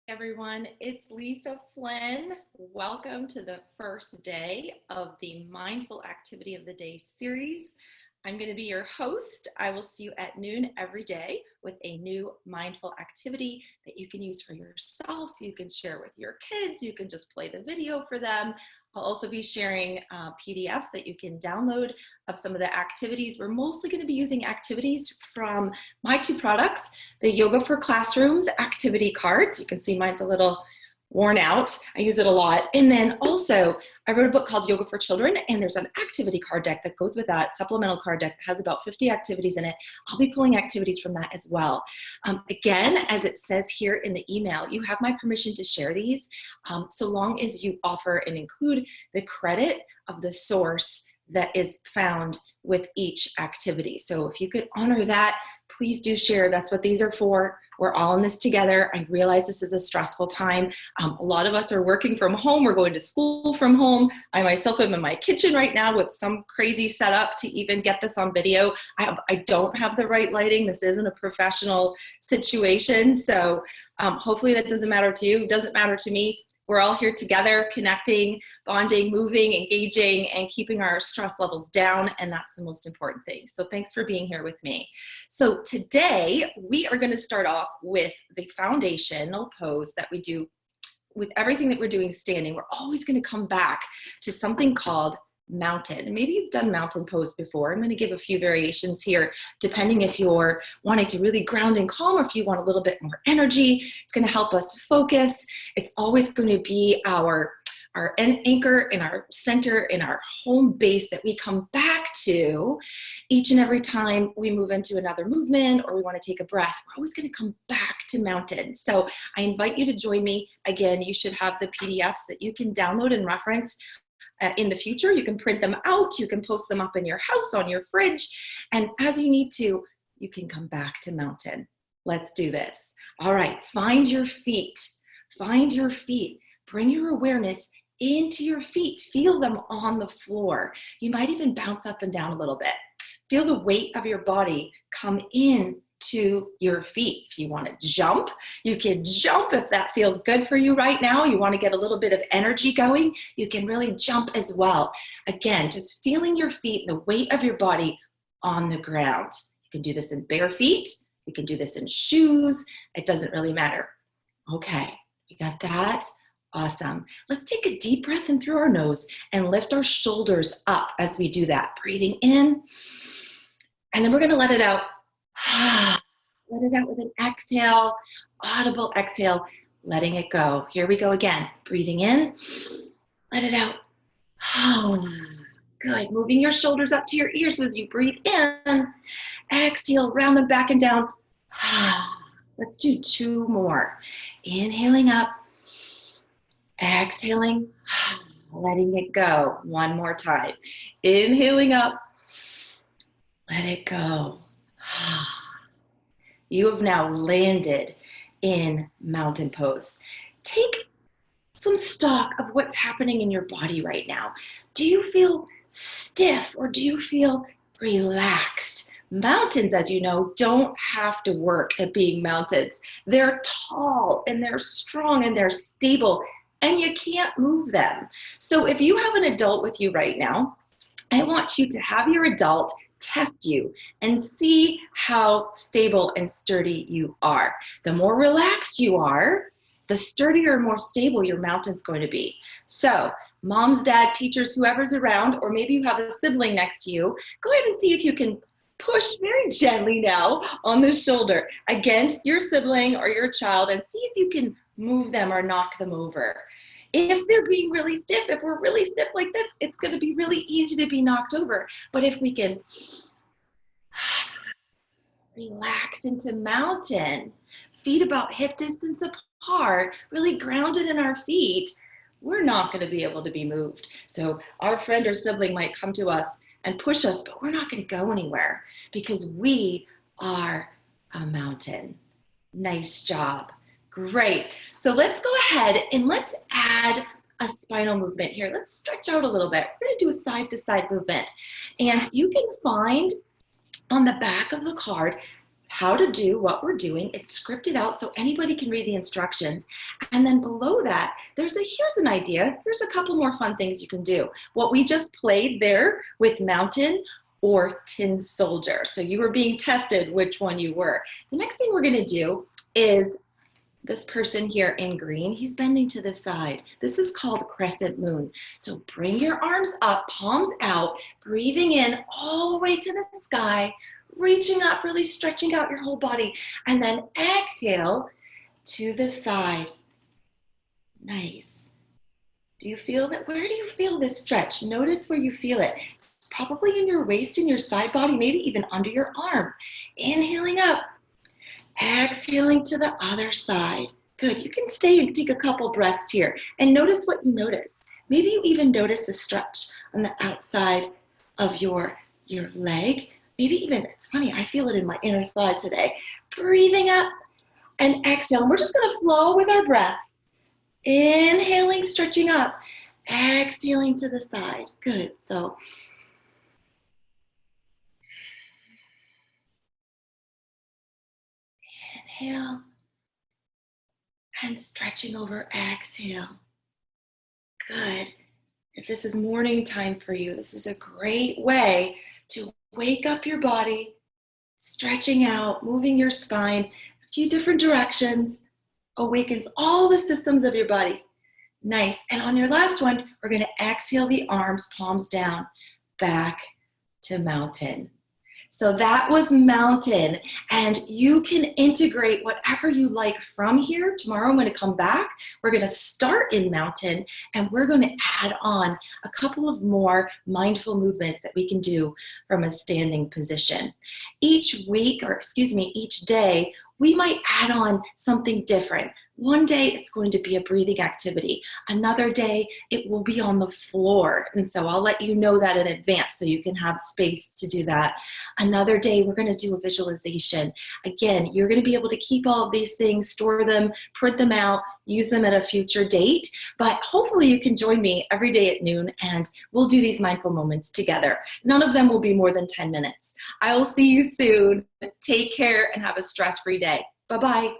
Everyone, it's Lisa Flynn. Welcome to the first day of the Mindful Activity of the Day series. I'm going to be your host. I will see you at noon every day with a new mindful activity that you can use for yourself. You can share with your kids. You can just play the video for them. I'll also be sharing PDFs that you can download of some of the activities. We're mostly going to be using activities from my two products, the Yoga for Classrooms activity cards. You can see mine's a little worn out. I use it a lot. And then also I wrote a book called Yoga for Children, and there's an activity card deck that goes with that, supplemental card deck that has about 50 activities in it. I'll be pulling activities from that as well. Again, as it says here in the email, you have my permission to share these so long as you offer and include the credit of the source that is found with each activity. So if you could honor that, please do share. That's what these are for. We're all in this together. I realize this is a stressful time. A lot of us are working from home. We're going to school from home. I myself am in my kitchen right now with some crazy setup to even get this on video. I don't have the right lighting. This isn't a professional situation. So hopefully that doesn't matter to you. It doesn't matter to me. We're all here together, connecting, bonding, moving, engaging, and keeping our stress levels down, and that's the most important thing. So thanks for being here with me. So today, we are going to start off with the foundational pose that we do with everything that we're doing standing. We're always going to come back to something called mountain. And maybe you've done mountain pose before. I'm going to give a few variations here, depending if you're wanting to really ground and calm or if you want a little bit more energy. It's going to help us to focus. It's always going to be our anchor in our center, in our home base that we come back to each and every time we move into another movement or we want to take a breath. We're always going to come back to mountain. So I invite you to join me. Again, you should have the PDFs that you can download and reference in the future. You can print them out, you can post them up in your house, on your fridge, and as you need to, you can come back to mountain. Let's do this. All right, find your feet. Find your feet. Bring your awareness into your feet. Feel them on the floor. You might even bounce up and down a little bit. Feel the weight of your body come in to your feet. If you want to jump, you can jump if that feels good for you right now. You want to get a little bit of energy going, you can really jump as well. Again, just feeling your feet, the weight of your body on the ground. You can do this in bare feet. You can do this in shoes. It doesn't really matter. Okay, you got that? Awesome. Let's take a deep breath in through our nose and lift our shoulders up as we do that. Breathing in, and then we're going to let it out. Let it out with an exhale, audible exhale, letting it go. Here we go again. Breathing in, let it out. Good. Moving your shoulders up to your ears as you breathe in. Exhale, round them back and down. Let's do two more. Inhaling up, exhaling, letting it go. One more time. Inhaling up, let it go. You have now landed in mountain pose. Take some stock of what's happening in your body right now. Do you feel stiff or do you feel relaxed? Mountains, as you know, don't have to work at being mountains. They're tall and they're strong and they're stable and you can't move them. So if you have an adult with you right now, I want you to have your adult test you and see how stable and sturdy you are. The more relaxed you are, the sturdier and more stable your mountain's going to be. So moms, dad, teachers, whoever's around, or maybe you have a sibling next to you, go ahead and see if you can push very gently now on the shoulder against your sibling or your child and see if you can move them or knock them over. If they're being really stiff, if we're really stiff like this, it's going to be really easy to be knocked over. But if we can relax into mountain, feet about hip distance apart, really grounded in our feet, we're not going to be able to be moved. So our friend or sibling might come to us and push us, but we're not going to go anywhere because we are a mountain. Nice job. Great. So let's go ahead and let's add a spinal movement here. Let's stretch out a little bit. We're going to do a side-to-side movement. And you can find on the back of the card how to do what we're doing. It's scripted out so anybody can read the instructions. And then below that, here's an idea. Here's a couple more fun things you can do. What we just played there with mountain or tin soldier. So you were being tested which one you were. The next thing we're gonna do is this person here in green, he's bending to the side. This is called crescent moon. So bring your arms up, palms out, breathing in all the way to the sky, reaching up, really stretching out your whole body, and then exhale to the side. Nice. Do you feel that? Where do you feel this stretch? Notice where you feel it. It's probably in your waist, in your side body, maybe even under your arm. Inhaling up. Exhaling to the other side. Good. You can stay and take a couple breaths here and notice what you notice. Maybe you even notice a stretch on the outside of your leg. Maybe even, it's funny, I feel it in my inner thigh today. Breathing up and exhale. And we're just going to flow with our breath. Inhaling, stretching up. Exhaling to the side. Good. So inhale, and stretching over, exhale. Good. If this is morning time for you, this is a great way to wake up your body, stretching out, moving your spine, a few different directions, awakens all the systems of your body. Nice. And on your last one, we're going to exhale the arms, palms down, back to mountain. So that was mountain, and you can integrate whatever you like from here. Tomorrow I'm going to come back. We're going to start in mountain, and we're going to add on a couple of more mindful movements that we can do from a standing position. Each week, or excuse me, each day, we might add on something different. One day it's going to be a breathing activity. Another day it will be on the floor. And so I'll let you know that in advance so you can have space to do that. Another day we're going to do a visualization. Again, you're going to be able to keep all of these things, store them, print them out, use them at a future date. But hopefully you can join me every day at noon and we'll do these mindful moments together. None of them will be more than 10 minutes. I will see you soon. Take care and have a stress-free day. Bye-bye.